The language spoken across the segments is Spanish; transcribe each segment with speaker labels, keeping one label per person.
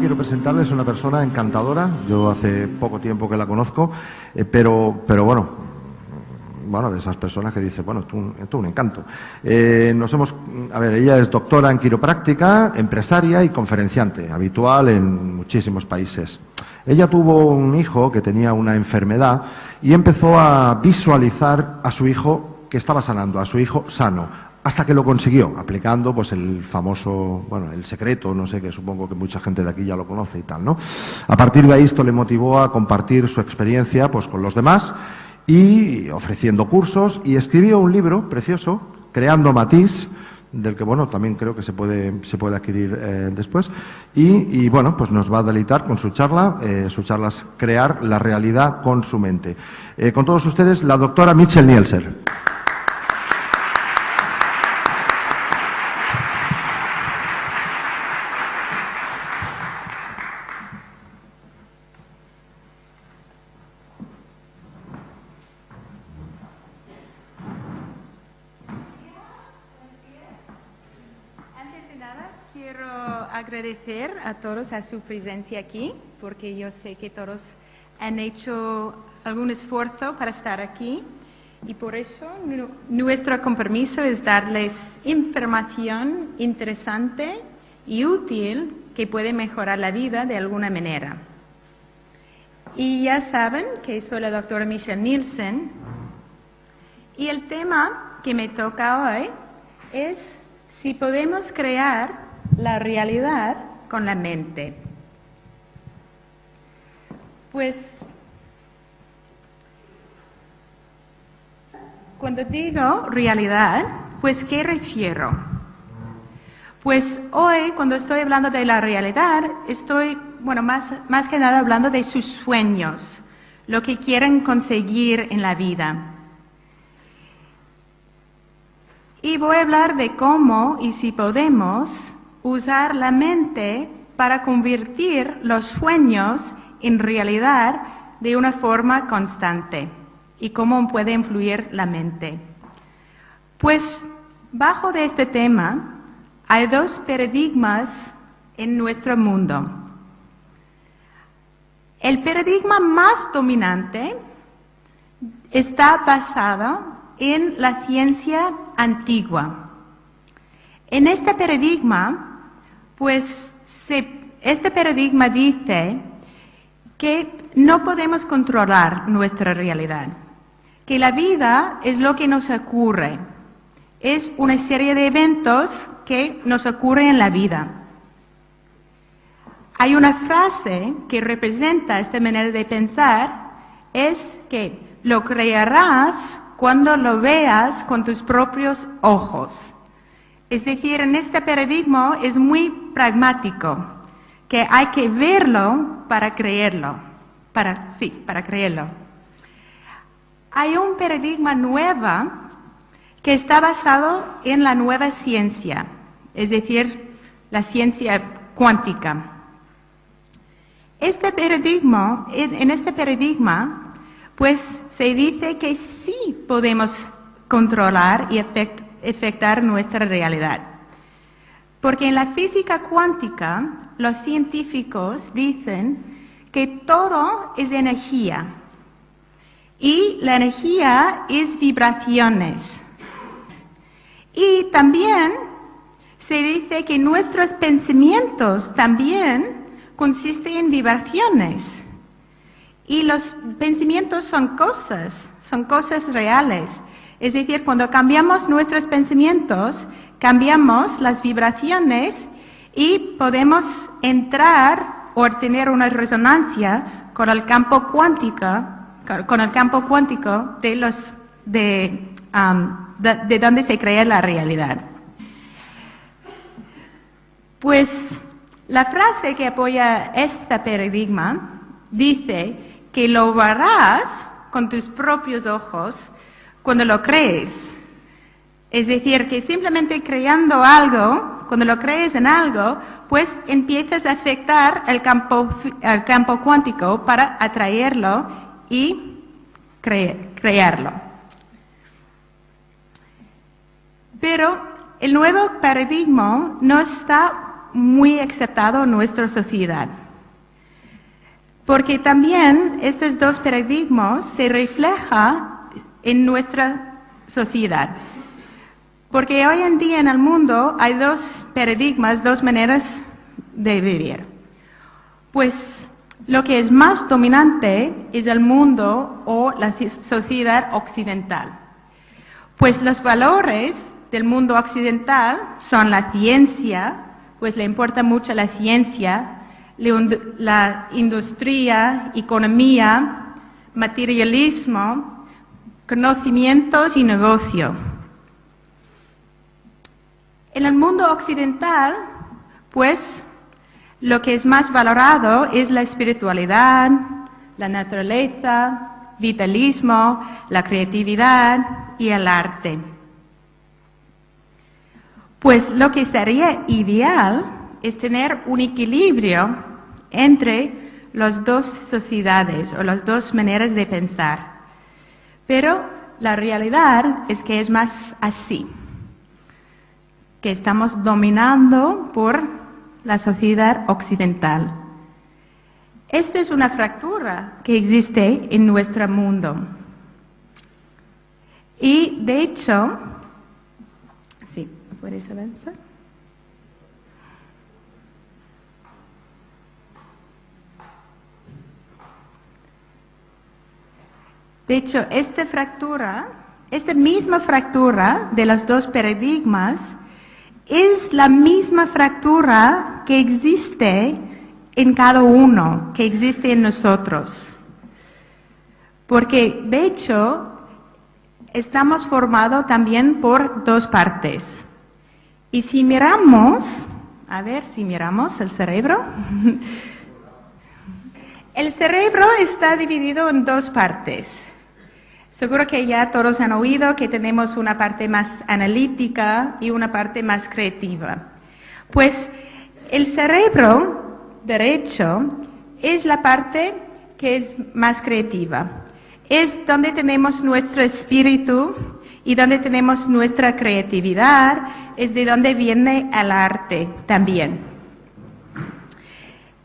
Speaker 1: quiero presentarles una persona encantadora. Yo hace poco tiempo que la conozco, pero bueno, de esas personas que dicen, bueno, esto es un encanto. Ella es doctora en quiropráctica, empresaria y conferenciante, habitual en muchísimos países. Ella tuvo un hijo que tenía una enfermedad y empezó a visualizar a su hijo que estaba sanando, a su hijo sano, hasta que lo consiguió, aplicando pues el famoso, el secreto, no sé, que supongo que mucha gente de aquí ya lo conoce y tal, ¿no? A partir de ahí esto le motivó a compartir su experiencia pues con los demás y ofreciendo cursos, y escribió un libro precioso, Creando Matiz, del que también creo que se puede adquirir después, y pues nos va a deleitar con su charla es Crear la realidad con su mente. Con todos ustedes, la doctora Michelle Nielser.
Speaker 2: Agradecer a todos a su presencia aquí, porque yo sé que todos han hecho algún esfuerzo para estar aquí, y por eso nuestro compromiso es darles información interesante y útil que puede mejorar la vida de alguna manera. Y ya saben que soy la doctora Michelle Nielsen, y el tema que me toca hoy es si podemos crear la realidad con la mente. Pues, cuando digo realidad, pues, ¿qué refiero? Pues hoy, cuando estoy hablando de la realidad, estoy, más que nada hablando de sus sueños, lo que quieren conseguir en la vida. Y voy a hablar de cómo y si podemos usar la mente para convertir los sueños en realidad de una forma constante, y cómo puede influir la mente. Pues bajo de este tema hay dos paradigmas en nuestro mundo. El paradigma más dominante está basado en la ciencia antigua. En este paradigma, este paradigma dice que no podemos controlar nuestra realidad, que la vida es lo que nos ocurre, es una serie de eventos que nos ocurren en la vida. Hay una frase que representa esta manera de pensar, es que lo creerás cuando lo veas con tus propios ojos. Es decir, en este paradigma es muy pragmático, que hay que verlo para creerlo. Para creerlo. Hay un paradigma nuevo que está basado en la nueva ciencia, es decir, la ciencia cuántica. En este paradigma, pues se dice que sí podemos controlar y afectar nuestra realidad. Porque en la física cuántica, los científicos dicen que todo es energía, y la energía es vibraciones. Y también se dice que nuestros pensamientos también consisten en vibraciones. Y los pensamientos son cosas reales. Es decir, cuando cambiamos nuestros pensamientos, cambiamos las vibraciones y podemos entrar o tener una resonancia con el campo cuántico, de donde se crea la realidad. Pues la frase que apoya este paradigma dice que lo verás con tus propios ojos cuando lo crees. Es decir, que simplemente creando algo, cuando lo crees en algo, pues empiezas a afectar el campo cuántico para atraerlo y crearlo. Pero el nuevo paradigma no está muy aceptado en nuestra sociedad. Porque también estos dos paradigmas se reflejan en nuestra sociedad. Porque hoy en día en el mundo hay dos paradigmas, dos maneras de vivir. Pues lo que es más dominante es el mundo o la sociedad occidental. Pues los valores del mundo occidental son la ciencia, pues le importa mucho la ciencia, la industria, economía, materialismo, conocimientos y negocio. En el mundo occidental, pues, lo que es más valorado es la espiritualidad, la naturaleza, vitalismo, la creatividad y el arte. Pues lo que sería ideal es tener un equilibrio entre las dos sociedades o las dos maneras de pensar. Pero la realidad es que es más así, que estamos dominando por la sociedad occidental. Esta es una fractura que existe en nuestro mundo. Y de hecho, sí, ¿puedes avanzar? De hecho, esta misma fractura de los dos paradigmas es la misma fractura que existe en cada uno, que existe en nosotros. Porque, de hecho, estamos formados también por dos partes. Y si miramos, el cerebro. El cerebro está dividido en dos partes. Seguro que ya todos han oído que tenemos una parte más analítica y una parte más creativa. Pues el cerebro derecho es la parte que es más creativa. Es donde tenemos nuestro espíritu y donde tenemos nuestra creatividad, es de donde viene el arte también.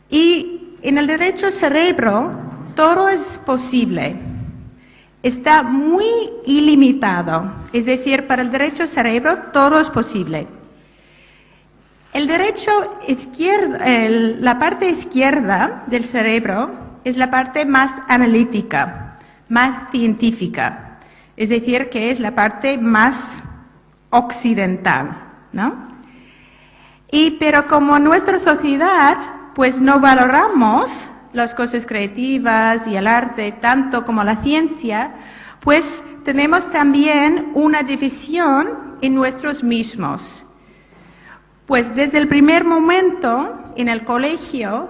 Speaker 2: Y en el derecho cerebro todo es posible. Está muy ilimitado, es decir, para el derecho cerebro todo es posible. El derecho izquierdo, la parte izquierda del cerebro es la parte más analítica, más científica, es decir, que es la parte más occidental, ¿no? Pero como en nuestra sociedad, pues no valoramos las cosas creativas y el arte, tanto como la ciencia, pues tenemos también una división en nosotros mismos. Pues desde el primer momento en el colegio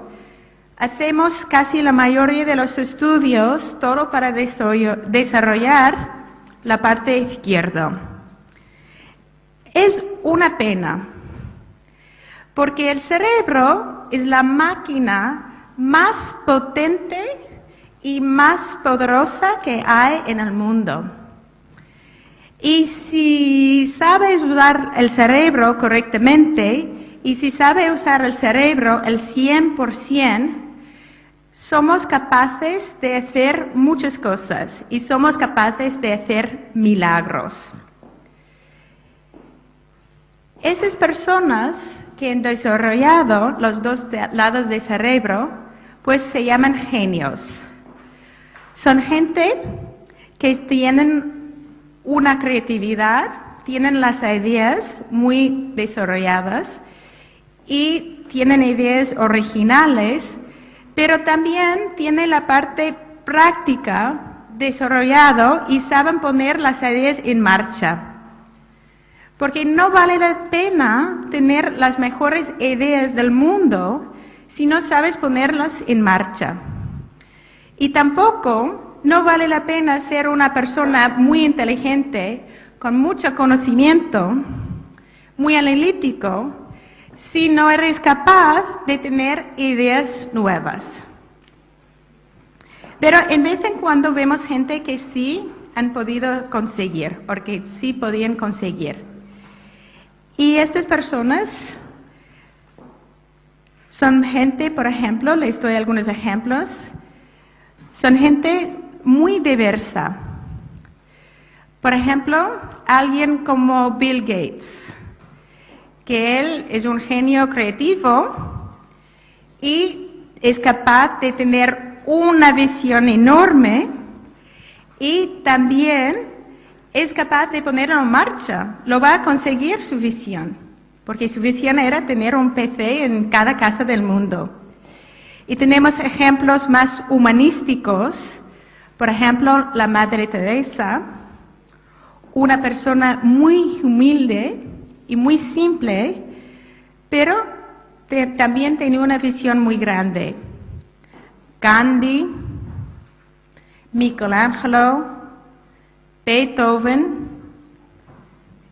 Speaker 2: hacemos casi la mayoría de los estudios todo para desarrollar la parte izquierda. Es una pena, porque el cerebro es la máquina más potente y más poderosa que hay en el mundo. Y si sabes usar el cerebro correctamente, y si sabes usar el cerebro el 100%, somos capaces de hacer muchas cosas y somos capaces de hacer milagros. Esas personas que han desarrollado los dos lados del cerebro, pues se llaman genios. Son gente que tienen una creatividad, tienen las ideas muy desarrolladas y tienen ideas originales, pero también tienen la parte práctica desarrollada y saben poner las ideas en marcha. Porque no vale la pena tener las mejores ideas del mundo si no sabes ponerlas en marcha. Y tampoco no vale la pena ser una persona muy inteligente, con mucho conocimiento, muy analítico, si no eres capaz de tener ideas nuevas. Pero en vez en cuando vemos gente que sí han podido conseguir, o que sí podían conseguir. Y estas personas Son gente, por ejemplo, les doy algunos ejemplos, son gente muy diversa. Por ejemplo, alguien como Bill Gates, que él es un genio creativo y es capaz de tener una visión enorme y también es capaz de ponerlo en marcha. Lo va a conseguir su visión, porque su visión era tener un PC en cada casa del mundo. Y tenemos ejemplos más humanísticos, por ejemplo, la Madre Teresa, una persona muy humilde y muy simple, pero también tenía una visión muy grande. Gandhi, Michelangelo, Beethoven,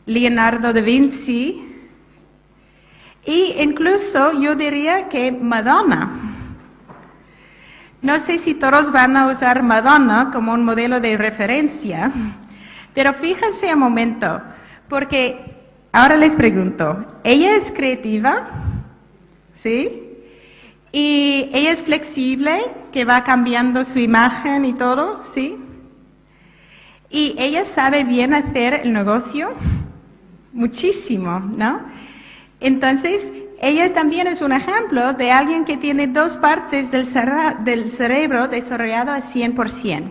Speaker 2: Leonardo da Vinci e incluso yo diría que Madonna. No sé si todos van a usar Madonna como un modelo de referencia, pero fíjense un momento, porque ahora les pregunto, ¿ella es creativa? ¿Sí? ¿Y ella es flexible, que va cambiando su imagen y todo? ¿Sí? ¿Y ella sabe bien hacer el negocio? Muchísimo, ¿no? Entonces, ella también es un ejemplo de alguien que tiene dos partes del cerebro desarrollado al 100%.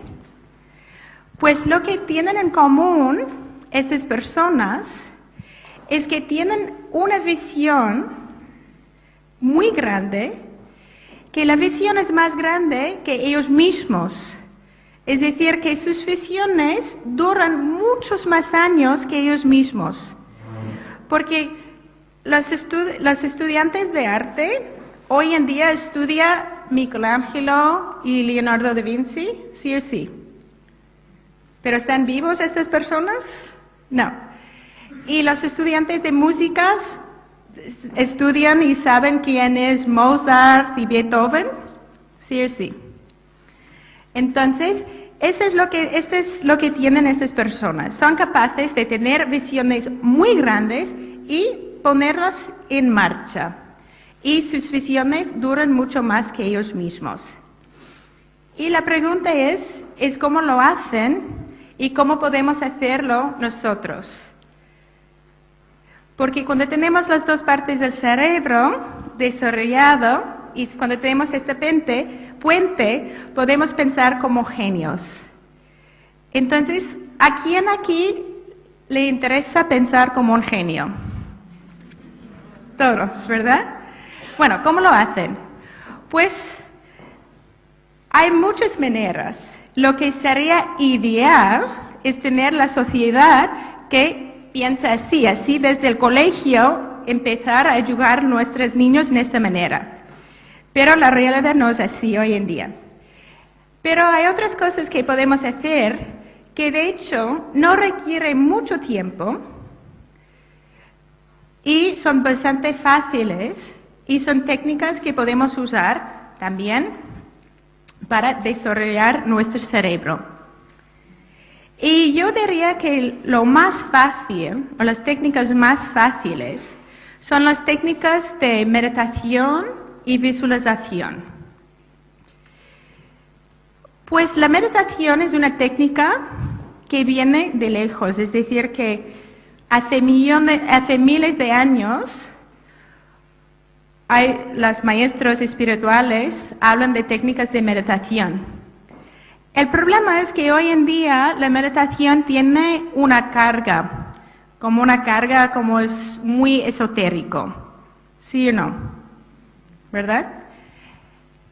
Speaker 2: Pues lo que tienen en común estas personas es que tienen una visión muy grande, que la visión es más grande que ellos mismos. Es decir, que sus visiones duran muchos más años que ellos mismos. Porque los estudiantes de arte hoy en día estudian Michelangelo y Leonardo da Vinci, sí o sí. ¿Pero están vivos estas personas? No. ¿Y los estudiantes de música estudian y saben quién es Mozart y Beethoven? Sí o sí. Entonces, este es lo que tienen estas personas. Son capaces de tener visiones muy grandes y ponerlas en marcha. Y sus visiones duran mucho más que ellos mismos. Y la pregunta es cómo lo hacen y cómo podemos hacerlo nosotros. Porque cuando tenemos las dos partes del cerebro desarrollado y cuando tenemos este puente, podemos pensar como genios. Entonces, ¿a quién aquí le interesa pensar como un genio? Todos, ¿verdad? Bueno, ¿cómo lo hacen? Pues hay muchas maneras. Lo que sería ideal es tener la sociedad que piensa así desde el colegio empezar a ayudar a nuestros niños en esta manera. Pero la realidad no es así hoy en día. Pero hay otras cosas que podemos hacer que de hecho no requieren mucho tiempo y son bastante fáciles y son técnicas que podemos usar también para desarrollar nuestro cerebro. Y yo diría que lo más fácil, o las técnicas más fáciles, son las técnicas de meditación y visualización. Pues la meditación es una técnica que viene de lejos, es decir, que hace miles de años los maestros espirituales hablan de técnicas de meditación. El problema es que hoy en día la meditación tiene una carga como es muy esotérico, ¿sí o no? ¿Verdad?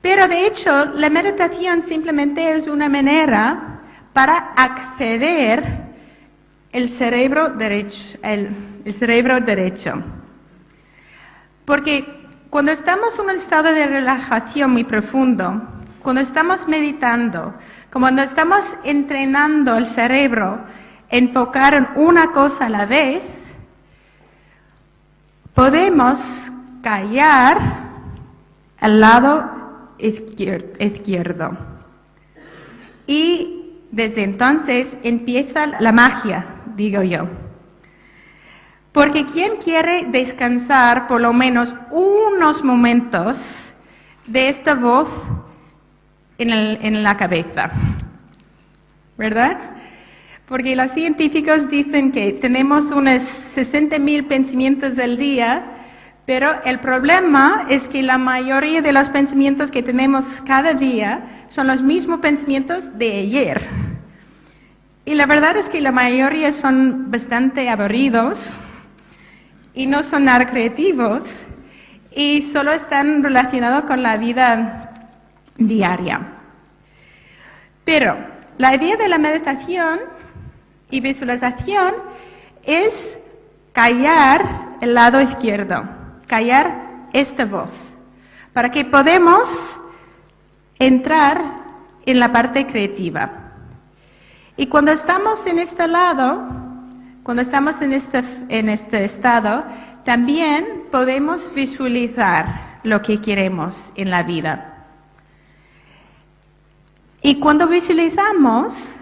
Speaker 2: Pero de hecho, la meditación simplemente es una manera para acceder al cerebro derecho, el cerebro derecho. Porque cuando estamos en un estado de relajación muy profundo, cuando estamos meditando, cuando estamos entrenando el cerebro a enfocar en una cosa a la vez, podemos callar al lado izquierdo. Y desde entonces empieza la magia, digo yo. Porque ¿quién quiere descansar por lo menos unos momentos de esta voz en la cabeza? ¿Verdad? Porque los científicos dicen que tenemos unos 60.000 pensamientos al día, pero el problema es que la mayoría de los pensamientos que tenemos cada día son los mismos pensamientos de ayer. Y la verdad es que la mayoría son bastante aburridos y no son nada creativos y solo están relacionados con la vida diaria. Pero la idea de la meditación y visualización es callar el lado izquierdo, callar esta voz, para que podamos entrar en la parte creativa. Y cuando estamos en este lado, cuando estamos en este estado, también podemos visualizar lo que queremos en la vida. Y cuando visualizamos,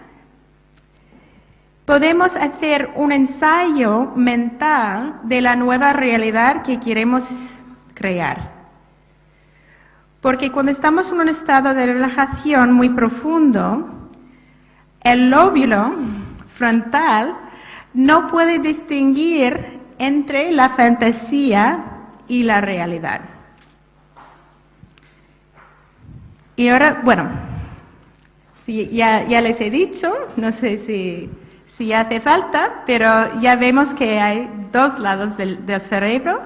Speaker 2: podemos hacer un ensayo mental de la nueva realidad que queremos crear. Porque cuando estamos en un estado de relajación muy profundo, el lóbulo frontal no puede distinguir entre la fantasía y la realidad. Y ahora, bueno, ya les he dicho, no sé si hace falta, pero ya vemos que hay dos lados del cerebro.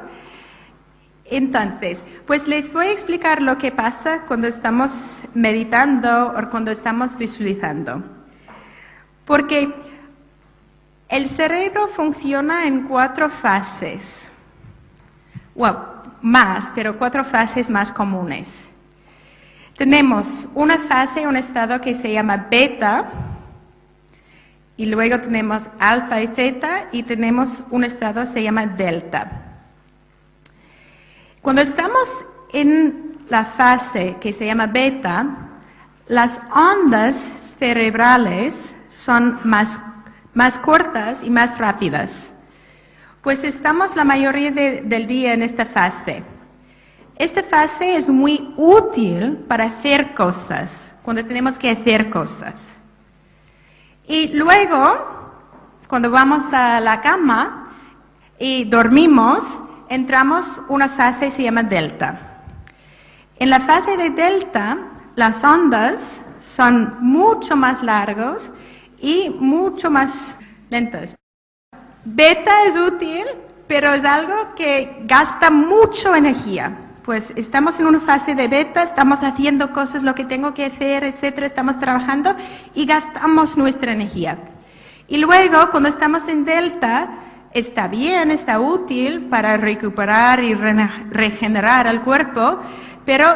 Speaker 2: Entonces, pues les voy a explicar lo que pasa cuando estamos meditando o cuando estamos visualizando. Porque el cerebro funciona en 4 fases. Bueno, más, pero 4 fases más comunes. Tenemos una fase, un estado que se llama beta, y luego tenemos alfa y zeta, y tenemos un estado que se llama delta. Cuando estamos en la fase que se llama beta, las ondas cerebrales son más cortas y más rápidas. Pues estamos la mayoría del día en esta fase. Esta fase es muy útil para hacer cosas, cuando tenemos que hacer cosas. Y luego, cuando vamos a la cama y dormimos, entramos en una fase que se llama delta. En la fase de delta, las ondas son mucho más largas y mucho más lentas. Beta es útil, pero es algo que gasta mucha energía. Pues estamos en una fase de beta, estamos haciendo cosas, lo que tengo que hacer, etcétera, estamos trabajando y gastamos nuestra energía. Y luego, cuando estamos en delta, está bien, está útil para recuperar y regenerar el cuerpo, pero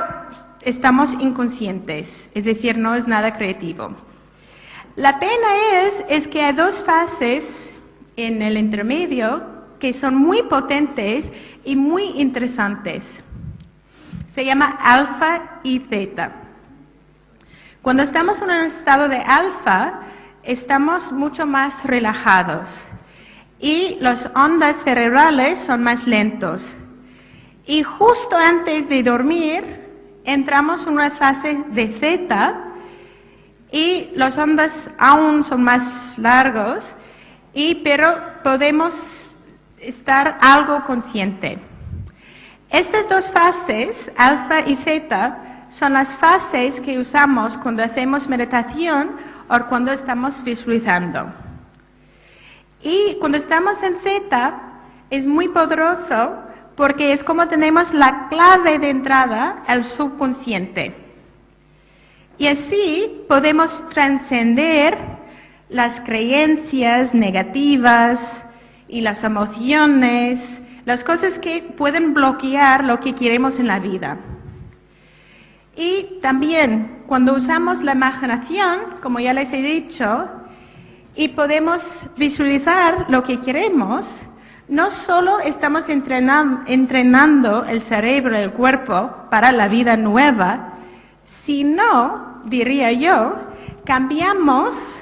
Speaker 2: estamos inconscientes, es decir, no es nada creativo. La pena es que hay 2 fases en el intermedio que son muy potentes y muy interesantes. Se llama alfa y zeta. Cuando estamos en un estado de alfa, estamos mucho más relajados y las ondas cerebrales son más lentos. Y justo antes de dormir, entramos en una fase de zeta y las ondas aún son más largos, pero podemos estar algo consciente. Estas 2 fases, alfa y zeta, son las fases que usamos cuando hacemos meditación o cuando estamos visualizando. Y cuando estamos en zeta es muy poderoso porque es como tenemos la clave de entrada al subconsciente. Y así podemos trascender las creencias negativas y las emociones, las cosas que pueden bloquear lo que queremos en la vida. Y también cuando usamos la imaginación, como ya les he dicho, y podemos visualizar lo que queremos, no solo estamos entrenando el cerebro y el cuerpo para la vida nueva, sino, diría yo, cambiamos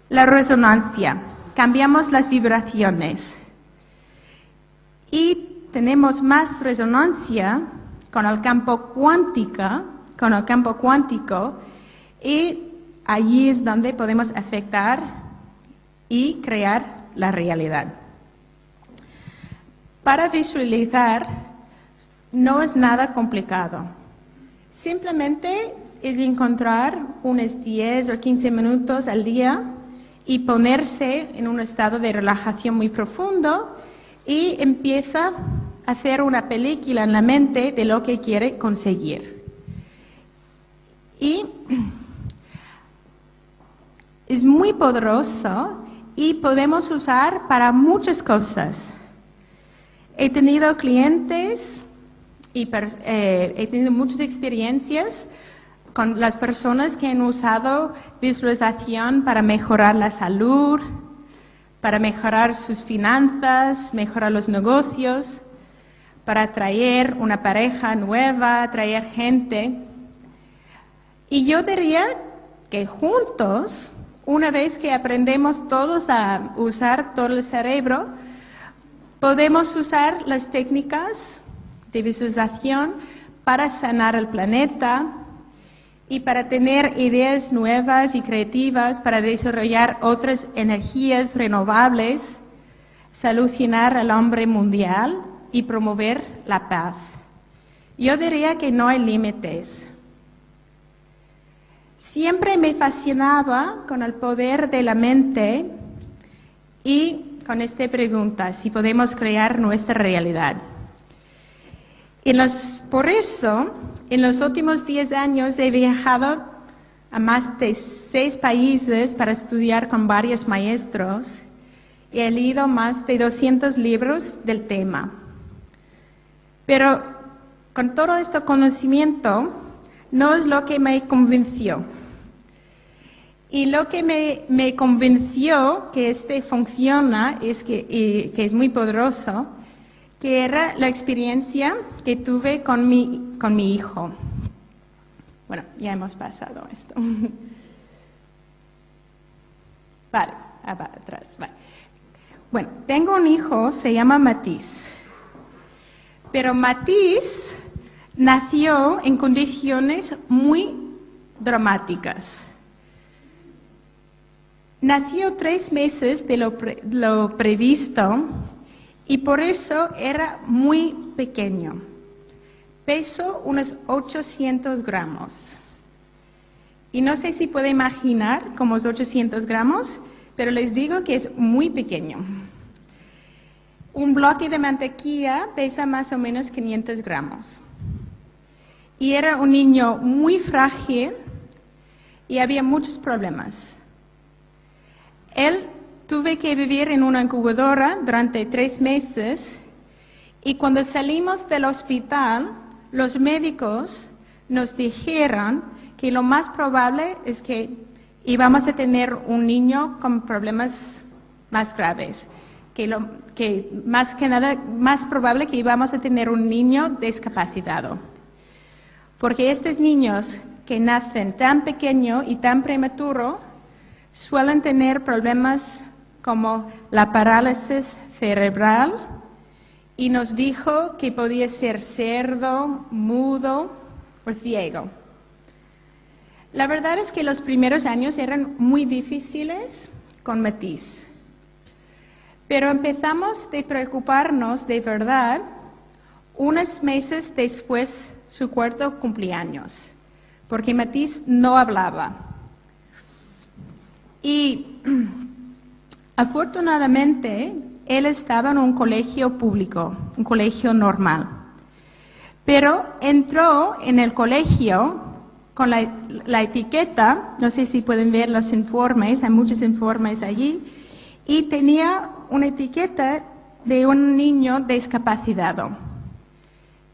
Speaker 2: la resonancia, cambiamos las vibraciones. y tenemos más resonancia con el campo cuántico, y allí es donde podemos afectar y crear la realidad. Para visualizar no es nada complicado. Simplemente es encontrar unos 10 o 15 minutos al día y ponerse en un estado de relajación muy profundo y empieza a hacer una película en la mente de lo que quiere conseguir. Y es muy poderoso y podemos usar para muchas cosas. He tenido clientes y he tenido muchas experiencias con las personas que han usado visualización para mejorar la salud, para mejorar sus finanzas, mejorar los negocios, para atraer una pareja nueva, atraer gente. Y yo diría que juntos, una vez que aprendemos todos a usar todo el cerebro, podemos usar las técnicas de visualización para sanar el planeta y para tener ideas nuevas y creativas para desarrollar otras energías renovables, solucionar al hambre mundial y promover la paz. Yo diría que no hay límites. Siempre me fascinaba con el poder de la mente y con esta pregunta, si podemos crear nuestra realidad. Por eso, en los últimos 10 años he viajado a más de 6 países para estudiar con varios maestros y he leído más de 200 libros del tema. Pero con todo este conocimiento no es lo que me convenció. Y lo que me convenció que funciona y que es muy poderoso, que era la experiencia que tuve con mi hijo. Bueno, ya hemos pasado esto. Vale, atrás. Vale. Bueno, tengo un hijo, se llama Matisse. Pero Matisse nació en condiciones muy dramáticas. Nació 3 meses de lo previsto y por eso era muy pequeño. Pesó unos 800 gramos. Y no sé si puede imaginar como es 800 gramos, pero les digo que es muy pequeño. Un bloque de mantequilla pesa más o menos 500 gramos. Y era un niño muy frágil y había muchos problemas. Él tuve que vivir en una incubadora durante 3 meses y cuando salimos del hospital, los médicos nos dijeron que lo más probable es que íbamos a tener un niño con problemas más graves, que más que nada, más probable que íbamos a tener un niño discapacitado. Porque estos niños que nacen tan pequeño y tan prematuro suelen tener problemas como la parálisis cerebral y nos dijo que podía ser sordo, mudo o ciego. La verdad es que los primeros años eran muy difíciles con Matisse, pero empezamos a preocuparnos de verdad unos meses después de su 4º cumpleaños, porque Matisse no hablaba. Y afortunadamente, él estaba en un colegio público, un colegio normal. Pero entró en el colegio con la etiqueta, no sé si pueden ver los informes, hay muchos informes allí, y tenía una etiqueta de un niño discapacitado.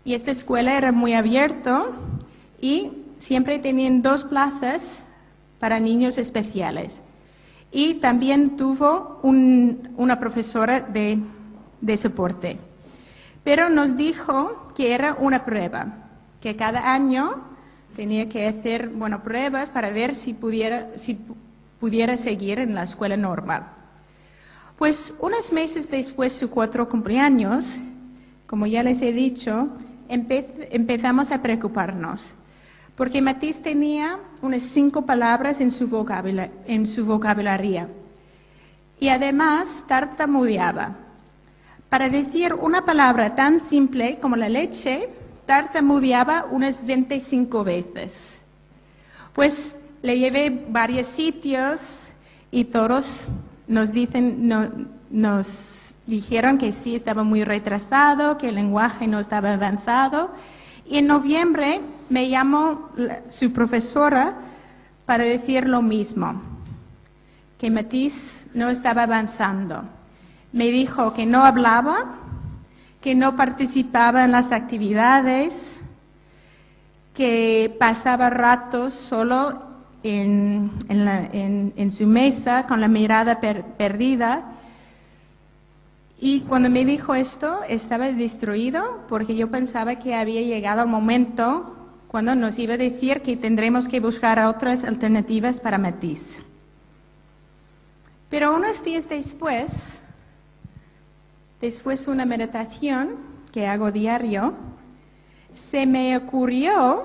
Speaker 2: Y esta escuela era muy abierta y siempre tenían 2 plazas para niños especiales. Y también tuvo una profesora de soporte. Pero nos dijo que era una prueba, que cada año tenía que hacer pruebas para ver si pudiera seguir en la escuela normal. Pues unos meses después de su 4º cumpleaños, como ya les he dicho, empezamos a preocuparnos, porque Matisse tenía unas 5 palabras en su vocabulario y además tartamudeaba. Para decir una palabra tan simple como la leche, tartamudeaba unas 25 veces. Pues le llevé varios sitios y todos nos dijeron que sí estaba muy retrasado, que el lenguaje no estaba avanzado. Y en noviembre me llamó su profesora para decir lo mismo, que Matisse no estaba avanzando. Me dijo que no hablaba, que no participaba en las actividades, que pasaba ratos solo en su mesa con la mirada perdida. Y cuando me dijo esto, estaba destruido porque yo pensaba que había llegado el momento cuando nos iba a decir que tendremos que buscar otras alternativas para Matisse. Pero unos días después de una meditación que hago diario, se me ocurrió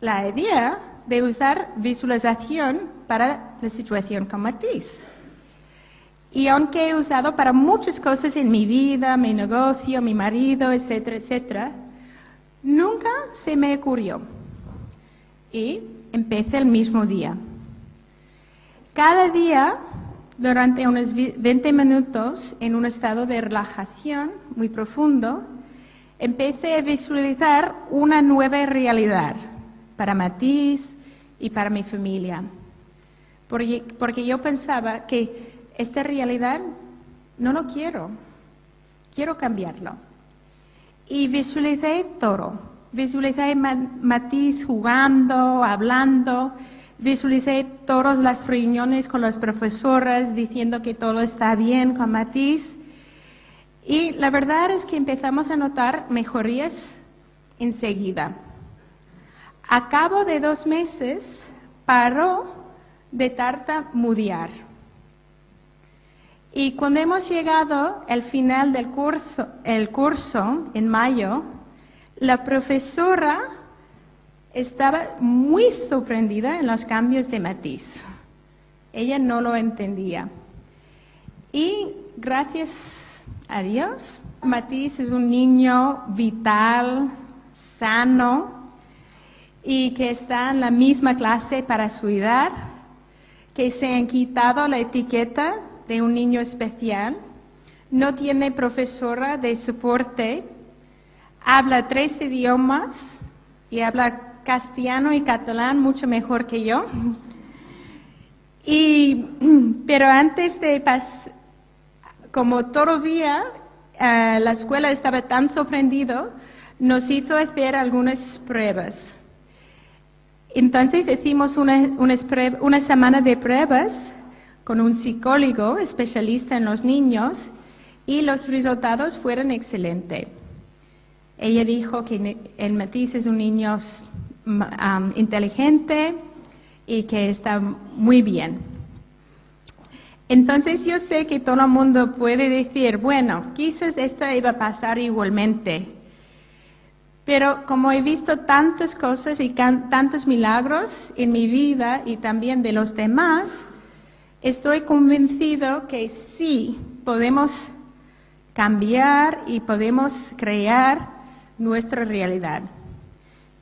Speaker 2: la idea de usar visualización para la situación con Matisse. Y aunque he usado para muchas cosas en mi vida, mi negocio, mi marido, etcétera, etcétera, nunca se me ocurrió. Y empecé el mismo día. Cada día, durante unos 20 minutos, en un estado de relajación muy profundo, empecé a visualizar una nueva realidad para Matisse y para mi familia. Porque yo pensaba que esta realidad no lo quiero cambiarlo. Y visualicé todo. Visualicé Matisse jugando, hablando. Visualicé todas las reuniones con las profesoras diciendo que todo está bien con Matisse. Y la verdad es que empezamos a notar mejorías enseguida. A cabo de 2 meses paró de tartamudear. Y cuando hemos llegado al final del curso en mayo, la profesora estaba muy sorprendida en los cambios de Matisse. Ella no lo entendía. Y gracias a Dios, Matisse es un niño vital, sano, y que está en la misma clase para su edad, que se han quitado la etiqueta de un niño especial, no tiene profesora de soporte, habla 3 idiomas y habla castellano y catalán mucho mejor que yo. Pero antes de como todavía la escuela estaba tan sorprendido, nos hizo hacer algunas pruebas. Entonces hicimos una semana de pruebas con un psicólogo especialista en los niños y los resultados fueron excelentes. Ella dijo que el Matisse es un niño inteligente y que está muy bien. Entonces yo sé que todo el mundo puede decir, bueno, quizás esta iba a pasar igualmente. Pero como he visto tantas cosas y tantos milagros en mi vida y también de los demás, estoy convencido que sí podemos cambiar y podemos crear nuestra realidad.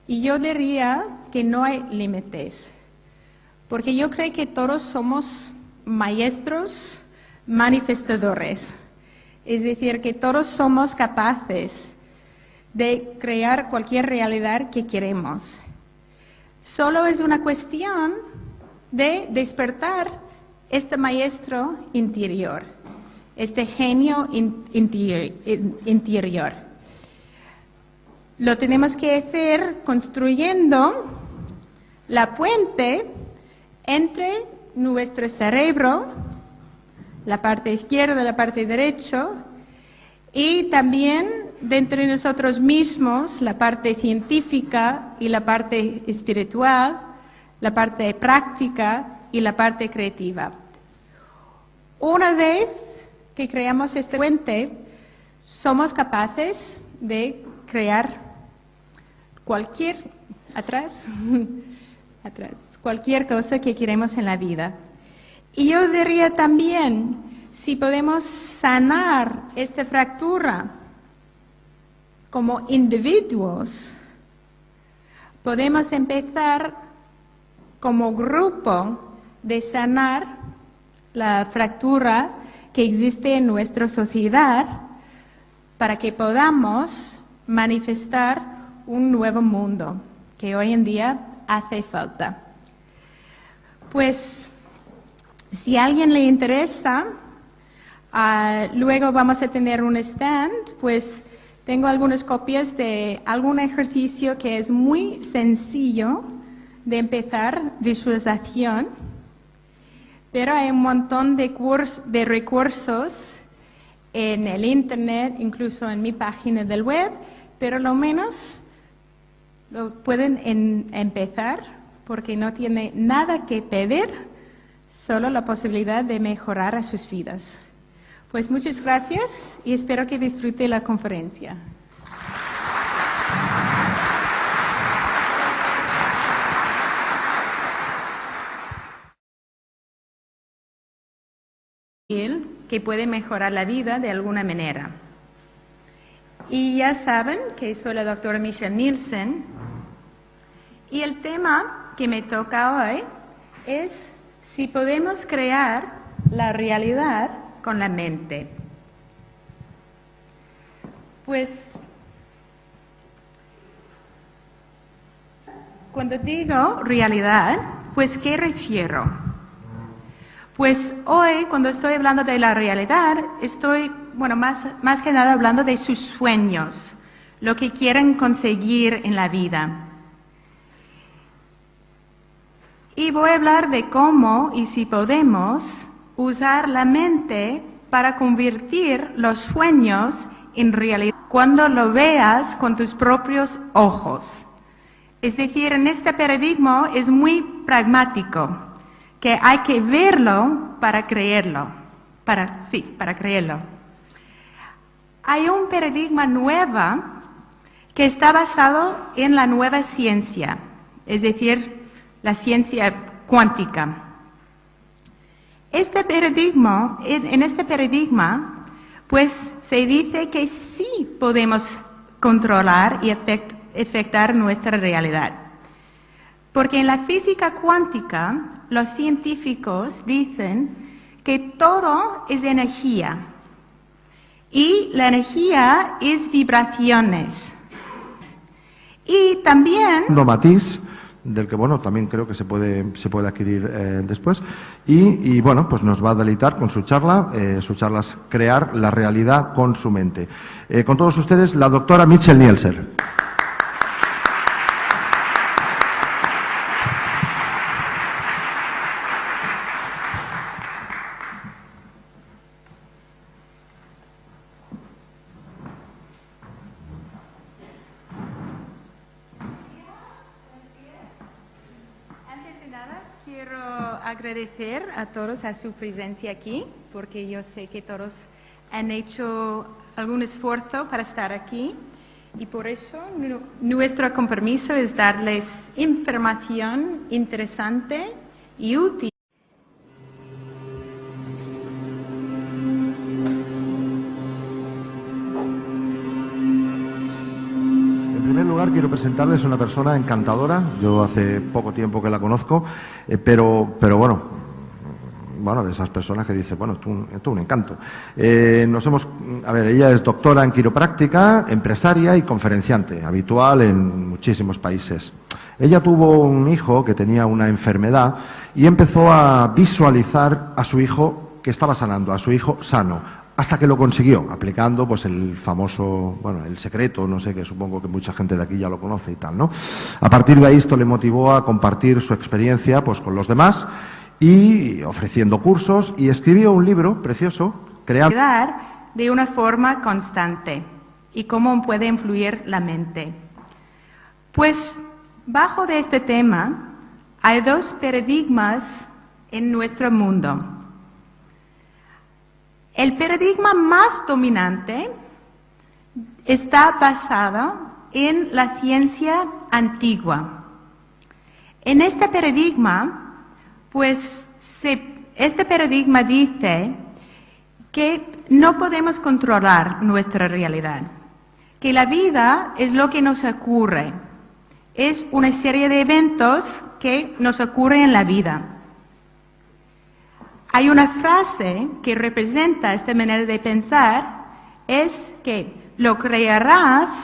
Speaker 2: Y yo diría que no hay límites, porque yo creo que todos somos maestros manifestadores. Es decir, que todos somos capaces de crear cualquier realidad que queremos. Solo es una cuestión de despertar este maestro interior, este genio interior. Lo tenemos que hacer construyendo la puente entre nuestro cerebro, la parte izquierda y la parte derecha, y también dentro de nosotros mismos, la parte científica y la parte espiritual, la parte práctica y la parte creativa. Una vez que creamos este puente, somos capaces de crear cualquier cosa que queremos en la vida. Y yo diría también, si podemos sanar esta fractura como individuos, podemos empezar como grupo de sanar la fractura que existe en nuestra sociedad para que podamos manifestar un nuevo mundo que hoy en día hace falta. Pues, si a alguien le interesa, luego vamos a tener un stand, pues tengo algunas copias de algún ejercicio que es muy sencillo de empezar, visualización, pero hay un montón de recursos en el internet, incluso en mi página del web, pero lo menos lo pueden empezar porque no tiene nada que pedir, solo la posibilidad de mejorar a sus vidas. Pues muchas gracias y espero que disfrute la conferencia. Que puede mejorar la vida de alguna manera. Y ya saben que soy la doctora Michelle Nielsen y el tema que me toca hoy es si podemos crear la realidad con la mente. Pues, cuando digo realidad, pues ¿qué refiero? Pues hoy, cuando estoy hablando de la realidad, estoy, más que nada hablando de sus sueños, lo que quieren conseguir en la vida. Y voy a hablar de cómo y si podemos usar la mente para convertir los sueños en realidad cuando lo veas con tus propios ojos. Es decir, en este paradigma es muy pragmático, que hay que verlo para creerlo. Para creerlo. Hay un paradigma nuevo que está basado en la nueva ciencia, es decir, la ciencia cuántica. En este paradigma, pues se dice que sí podemos controlar y afectar nuestra realidad. Porque en la física cuántica, los científicos dicen que todo es energía y la energía es vibraciones. Y también...
Speaker 1: Matiz, del que también creo que se puede adquirir después. Y pues nos va a deleitar con su charla es crear la realidad con su mente. Con todos ustedes, la doctora Michelle Nielsen.
Speaker 2: Agradecer a todos a su presencia aquí, porque yo sé que todos han hecho algún esfuerzo para estar aquí y por eso nuestro compromiso es darles información interesante y útil.
Speaker 1: En primer lugar, quiero presentarles a una persona encantadora. Yo hace poco tiempo que la conozco, pero de esas personas que dicen, tú un encanto. Ella es doctora en quiropráctica, empresaria y conferenciante, habitual en muchísimos países. Ella tuvo un hijo que tenía una enfermedad y empezó a visualizar a su hijo que estaba sanando, a su hijo sano, hasta que lo consiguió, aplicando el famoso, el secreto, no sé, que supongo que mucha gente de aquí ya lo conoce y tal, ¿no? A partir de ahí esto le motivó a compartir su experiencia con los demás y ofreciendo cursos, y escribió un libro precioso,
Speaker 2: de una forma constante y cómo puede influir la mente. Pues bajo de este tema hay dos paradigmas en nuestro mundo. El paradigma más dominante está basado en la ciencia antigua. En este paradigma, pues este paradigma dice que no podemos controlar nuestra realidad, que la vida es lo que nos ocurre, es una serie de eventos que nos ocurren en la vida. Hay una frase que representa esta manera de pensar, es que lo crearás